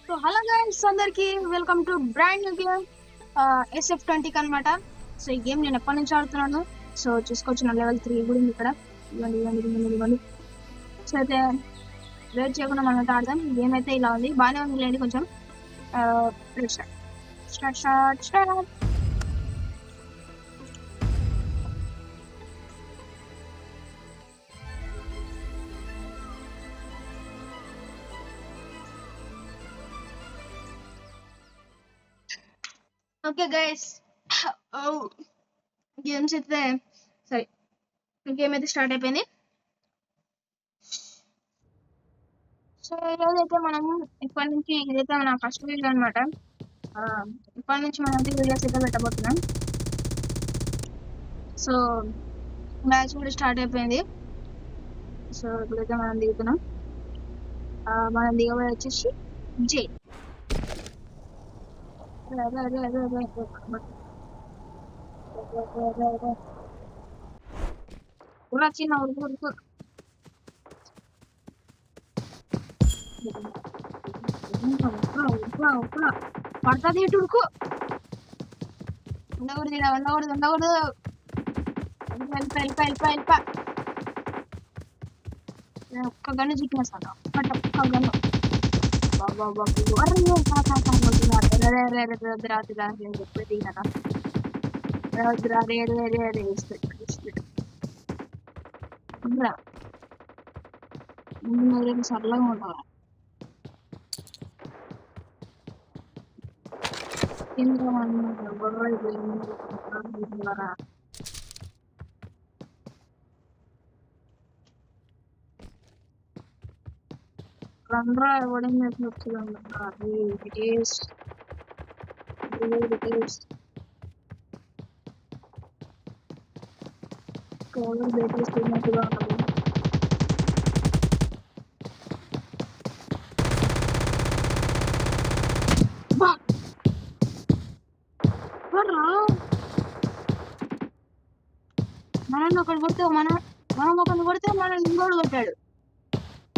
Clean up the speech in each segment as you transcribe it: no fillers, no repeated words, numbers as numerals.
So hello guys అందరికి welcome to brand new game SF20 అనమాట. So ఈ game నేను ఎప్పటి నుంచి ఆడుతున్నాను. సో చూసుకోవచ్చు నా లెవెల్ 3 కూడా ఉంది ఇక్కడ. ఇవ్వండి. సో అయితే వెయిట్ చేయకుండా మనం అయితే ఆడదాం. ఈ గేమ్ అయితే ఇలా ఉంది, బాగానే ఉంది లేండి కొంచెం. స్టార్ట్. ఓకే గైస్, గేమ్స్ అయితే సరే, గేమ్ అయితే స్టార్ట్ అయిపోయింది. సో ఈరోజు అయితే మనం ఇప్పటి నుంచి ఇదైతే మన ఫస్ట్ వీడియో అనమాట. ఇప్పటి నుంచి మనం వీడియోస్ అయితే పెట్టబోతున్నాం. సో మ్యాచ్ కూడా స్టార్ట్ అయిపోయింది. సో ఇప్పుడైతే మనం దిగుతున్నాం. మనం దిగబోయే వచ్చేసి జే. చిన్న ఉరుకు పడుతుంది ఇటు ఉరుకు. ఉండకూడదు. వెళ్ళిపా. ఒక్క గన్ను చిక్కేస్తాను. ఒక్క గన్ను. సరళంగా ఉంటావా రండ్రా ఇవ్వడం తిన్నట్టుగా ఉన్నది. మనం ఒకటి కొడితే మనం ఒకరిని కొడితే మనం ఇంకోడు కొట్టాడు.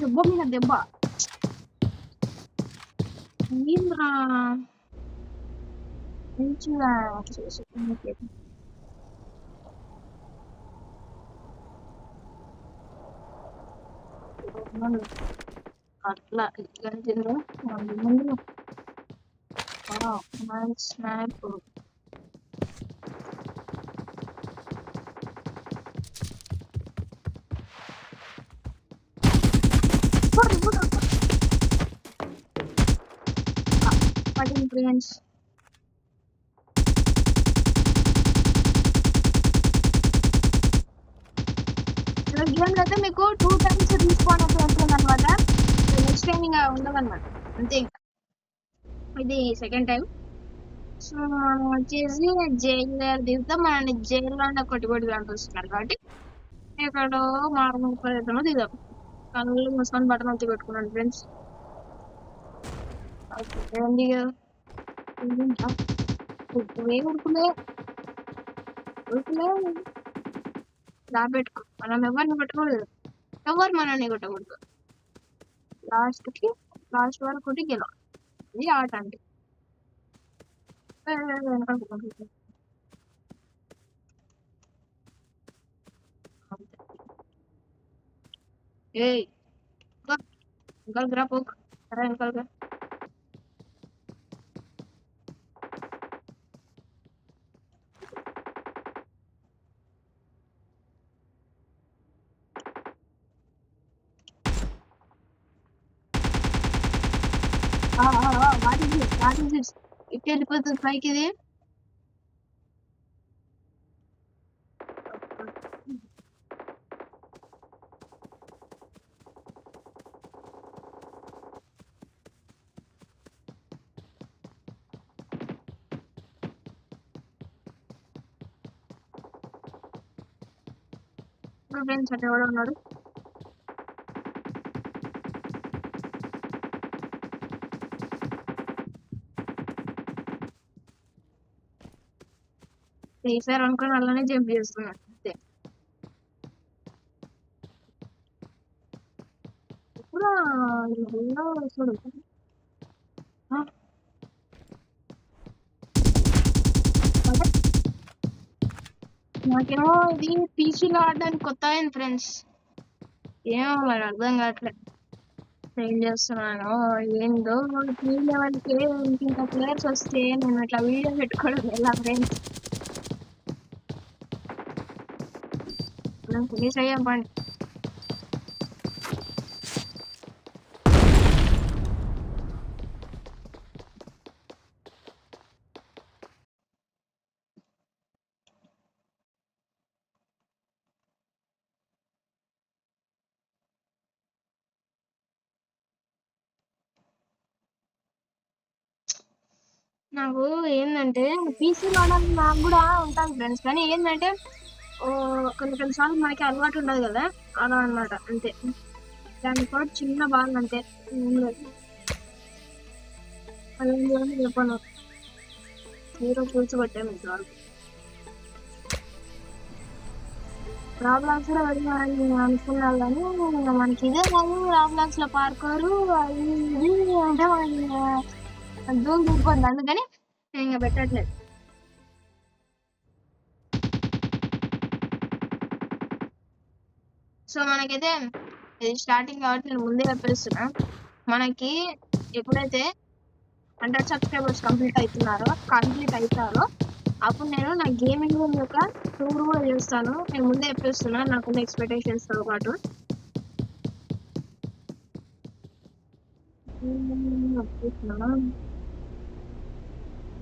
దెబ్బ మీద దెబ్బ. ఏంద్రా మంచిగా అట్లా గంజిందో ముందు స్నాప్. ఫ్రెండ్స్ గేమ్ అయితే మీకు 2 times తీసుకోవడం ఉంటుంది అనమాట. నెక్స్ట్ టైం ఇంకా ఉండదన్నమాట, అంతే. ఇది సెకండ్ టైం. సో మనం వచ్చేసి జైలు దిగుతాం. మనల్ని జైల్లోనే కొట్టి కనిపిస్తున్నారు కాబట్టి ఎక్కడో మామూలు ప్రదేశంలో దిగుదాం. కళ్ళు మూసుకొని బట్టలు వచ్చి పెట్టుకున్నాను ఫ్రెండ్స్. ఉరుకులే పెట్టుకో. మనం ఎవరిని కొట్టకూడదు, ఎవరు మనల్ని కొట్టకూడదు. లాస్ట్ వరకు కొట్టి గెలవాలి. ఇది ఆట అంటే. ఏయ్ వెనకాలరా పోక్, వెనకాలరా. ఇటు వెళ్ళిపోతుంది పైకి. ఇది ఫ్రెండ్స్ అట్లా ఎవడో ఉన్నాడు. ఈసారి అనుకుని అలానే జంప్ చేస్తున్నాడు అంతే. ఇప్పుడు చూడు నాకేమో ఇది పీసీలో ఆడడానికి కొత్త అయింది ఫ్రెండ్స్. ఏమో మరి అర్థం కావట్లేదు ఏం చేస్తున్నాను ఏందో. 3 లెవెల్కి ఇంత ప్లేయర్స్ వస్తే నేను ఇట్లా వీడియో పెట్టుకోవడం ఎలా ఫ్రెండ్స్? మనం ఫినిష్ అయ్యాం పండి. నాకు ఏంటంటే పీసీలో ఆడాలని నాకు కూడా ఉంటాను ఫ్రెండ్స్, కానీ ఏంటంటే కొన్ని సార్లు మనకి అలవాటు ఉండదు కదా, అలా అన్నమాట అంతే. దానికి కూడా చిన్న బాగా అంతే, ఏం లేదు. అదేం చేయాలి చెప్పాను, హీరో కూర్చోబెట్టాము ఇంతవరకు. రాబ్లాక్స్ కూడా వెళ్ళాలని నేను అనుకున్నాను, కానీ ఇంకా మనకి ఇదే కాదు. రాబ్లాక్స్ లో పార్కోరు అది ఇది అంటే మనకి జూమ్ తీసుకోండి, అందుకని నేను ఇంకా పెట్టట్లేదు. సో మనకైతే ఇది స్టార్టింగ్ కాబట్టి నేను ముందే చెప్పేస్తున్నా, మనకి ఎప్పుడైతే 100 సబ్స్క్రైబర్స్ కంప్లీట్ అవుతారో అప్పుడు నేను నా గేమింగ్ రూమ్ యొక్క టూర్ కూడా చేస్తాను. నేను ముందే చెప్పేస్తున్నా, నాకున్న ఎక్స్పెక్టేషన్స్ తో పాటు.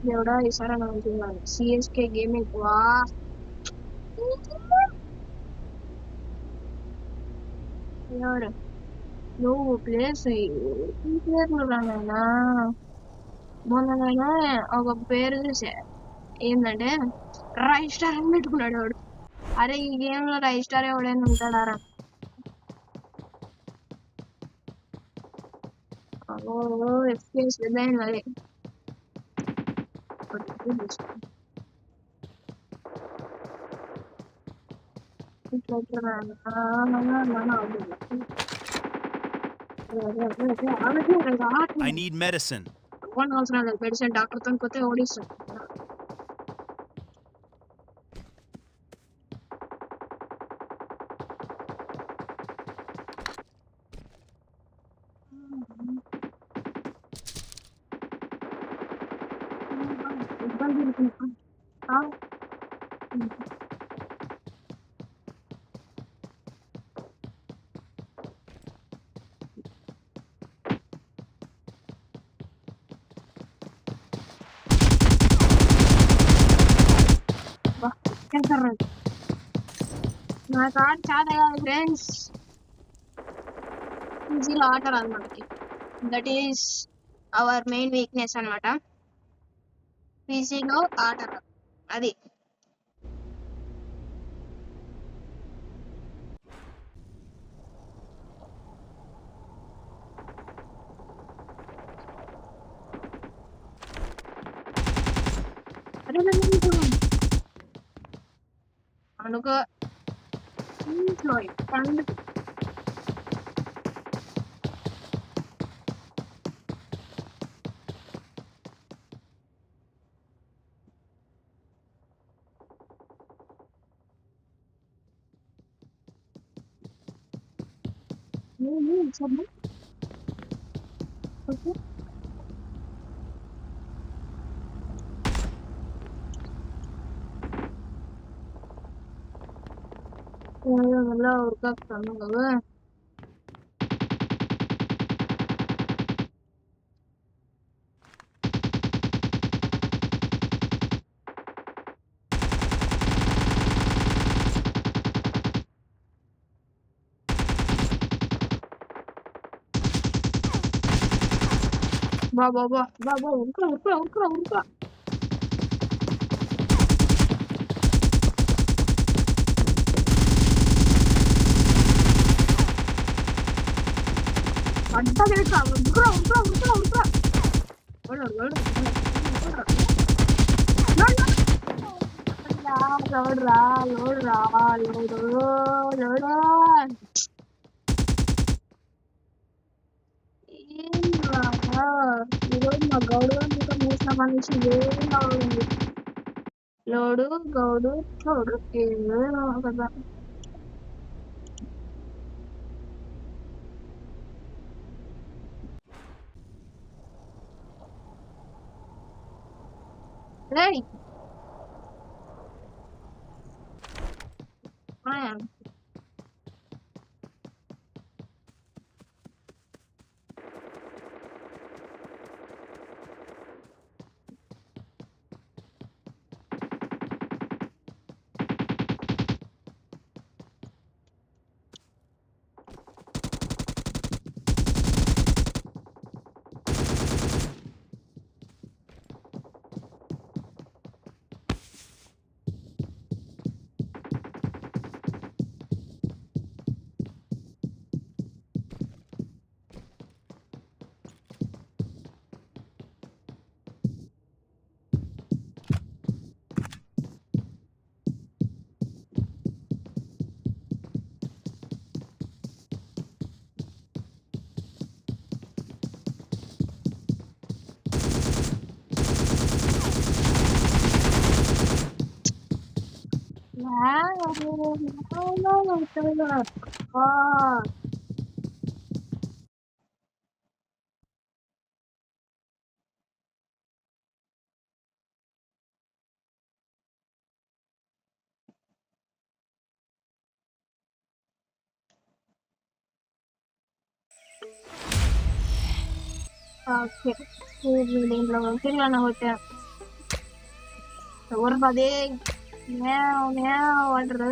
దేవుడా ఈసారి అని అనుకున్నాను. సిఎస్కే గేమింగ్ వా నువ్వు ప్లేస్ పేర్లు రానైనా. మొన్న నేను ఒక పేరు చూసా, ఏంటంటే రైస్టార్ అని పెట్టుకున్నాడు వాడు. అరే ఈ గేమ్ లో రైస్టార్ ఎవడైనా ఉంటాడారా? ఎఫ్పిఎస్ పెద్దయింది అదే. I need medicine. అవసరం లేదు, మెడిసిన్ డాక్టర్తో పోతే ఓడిస్తాం. నాకు ఆట చాలా కాదు ఫ్రెండ్స్, ఈజీలో ఆట రాదు మనకి. That is our main weakness అనమాట, పీసీలో ఆట రాదు అది. అనుకో పండు సబ్బు ఓకే. நல்லா உருக்காக்குறாங்க வா வா வா வா வா உருக்கா உருக்கா உருக்கா உருக்கா அட்டா கேட்கா உருக்கா உருக்கா உருக்கா உருக்கா ஓட ஓட லோடுறா லோடுறா லோடு லோடு ఈరోజు మా గౌడు ఇంకా మూసిన మనిషి వేరేలా ఉంది. లోడు గౌడు చోడు ఏదో కదా. రేయ్ ఓకే దీంట్లో తిరిగాను కొట్టా ఎవరు పదే అంటారు.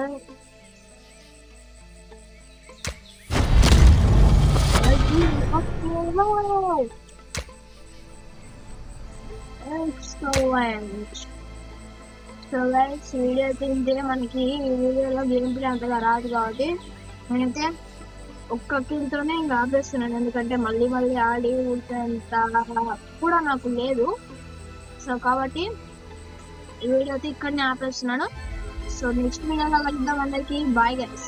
సో గైస్ వీడియో తింటే మనకి వీడియోలో గేమ్ ప్లే అంతగా రాదు కాబట్టి నేనైతే ఒక్క కిల్తోనే ఇంకా ఆపేస్తున్నాను. ఎందుకంటే మళ్ళీ మళ్ళీ ఆడి ఊరికంత కూడా నాకు లేదు. సో కాబట్టి ఈ వీడియో అయితే ఇక్కడనే ఆపేస్తున్నాను. సో నెక్స్ట్ వీడియోలో కలుద్దాం. అందరికీ బాయ్ గైస్.